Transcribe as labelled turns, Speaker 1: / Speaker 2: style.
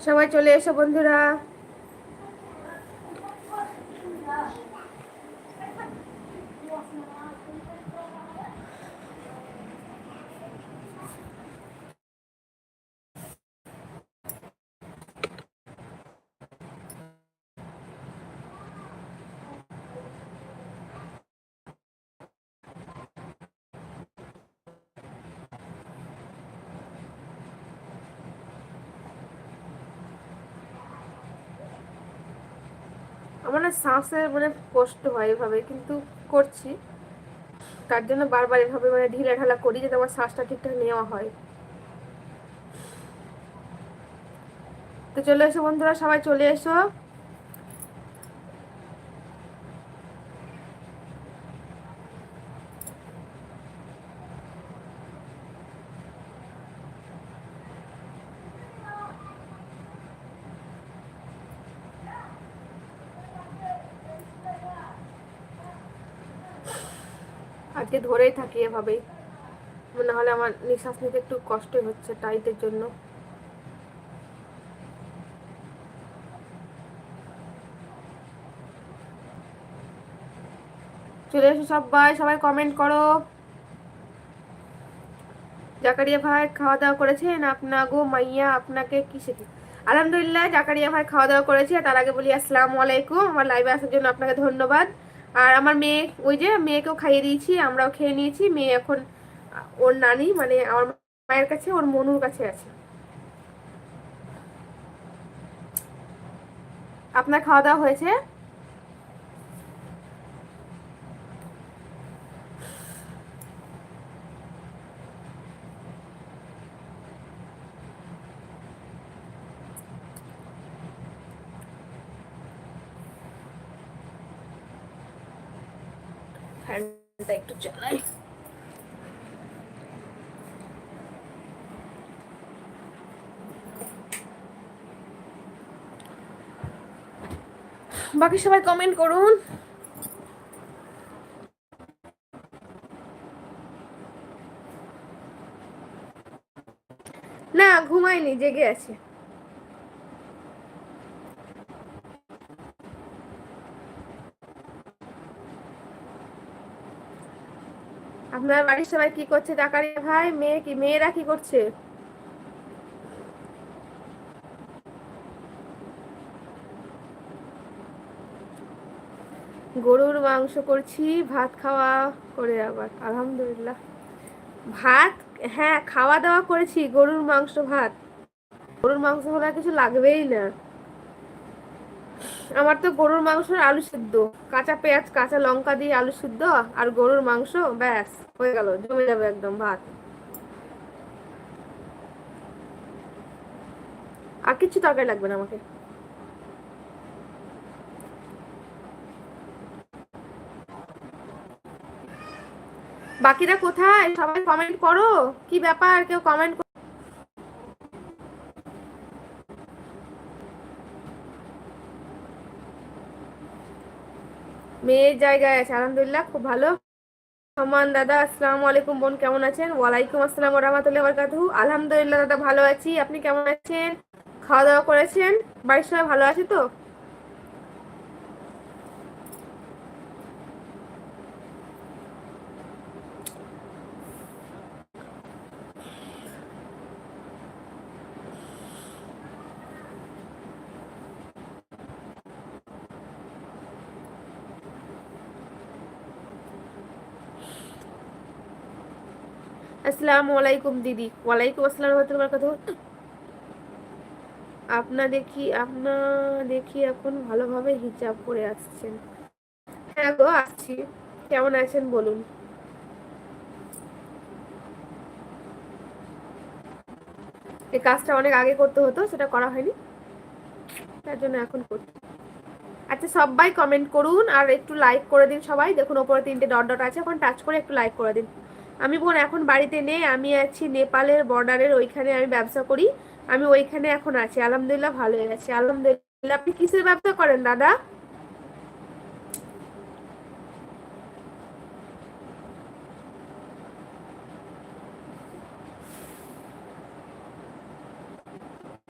Speaker 1: সবাই চলে এসো বন্ধুরা। আমার না শ্বাসের কষ্ট হয় এভাবে, কিন্তু করছি, তার জন্য বারবার এভাবে ঢিলা ঢালা করি যাতে আমার শ্বাসটা ঠিকঠাক নেওয়া হয়। তো চলে এসো বন্ধুরা, সবাই চলে এসো। আজকে ধরেই থাকি এভাবেই, না হলে আমার নিঃশ্বাস নিতে একটু কষ্ট হচ্ছে টাইটের জন্য। চলে এসো সবাই, সবাই কমেন্ট করো। জাকারিয়া ভাই খাওয়া দাওয়া করেছেন? আপনা গো মাইয়া আপনাকে কি শিখে? আলহামদুলিল্লাহ, জাকারিয়া ভাই খাওয়া দাওয়া করেছে। তার আগে বলি আসসালামু আলাইকুম, আমার লাইভে আসার জন্য আপনাকে ধন্যবাদ। আর আমার মেয়ে, ওই যে মেয়েকেও খাইয়ে দিয়েছি, আমরাও খেয়ে নিয়েছি। মেয়ে এখন ওর নানি আমার মায়ের কাছে, ওর মনুর কাছে আছে। আপনার খাওয়া দাওয়া হয়েছে? ফ্যানটা একটু চালাই। বাকি সবাই কমেন্ট করুন। না, ঘুমাইনি, জেগে আছে। আপনার বাড়ির সবাই কি করছে? জাকারিয়া ভাই, মেয়েরা কি করছে? গরুর মাংস করছি, ভাত খাওয়া করে আবার আলহামদুলিল্লাহ। ভাত, হ্যাঁ খাওয়া দাওয়া করেছি, গরুর মাংস ভাত। গরুর মাংস হলে আর কিছু লাগবেই না। আমার তো গরুর মাংস আলু সিদ্ধ, কাঁচা পেঁয়াজ কাঁচা লঙ্কা দিয়ে আলু সিদ্ধ আর গরুর মাংস, ব্যাস হয়ে গেল, জমে যাবে একদম ভাত। আর কিছু তরকারি লাগবে না আমাকে। বাকিরা কোথায়? সবাই কমেন্ট করো। কি ব্যাপার, কেউ কমেন্ট? মেয়ের জায়গায় আছে, আলহামদুলিল্লাহ, খুব ভালো। সমান দাদা, আসসালামু আলাইকুম। বোন কেমন আছেন? ওয়ালাইকুম আসসালাম ওয়া রাহমাতুল্লাহি ওয়া বারাকাতুহু। আলহামদুলিল্লাহ দাদা, ভালো আছি। আপনি কেমন আছেন? খাওয়া দাওয়া করেছেন? বাড়ির সবাই ভালো আছে তো? আসসালামু আলাইকুম দিদি। ওয়ালাইকুম আসসালাম ওয়া রাহমাতুল্লাহি ওয়া বারাকাতুহু। আপনা দেখি এখন ভালোভাবে হিজাব পরে আসছেন। হ্যাঁ গো, আসছি। কেমন আছেন বলুন? এই কাজটা অনেক আগে করতে হতো, সেটা করা হয়নি, তার জন্য এখন করছি। আচ্ছা, সবাই কমেন্ট করুন আর একটু লাইক করে দিন সবাই। দেখুন ওপরে 3টে ডট ডট আছে, এখন টাচ করে একটু লাইক করে দিন। আমি বোন এখন বাড়িতে নেই, আমি আছি নেপালের বর্ডারের ওইখানে, আমি ব্যবসা করি। আমি ওইখানে এখন আছি, আলহামদুলিল্লাহ ভালো আছি, আলহামদুলিল্লাহ। আপনি কিসের ব্যবসা করেন দাদা?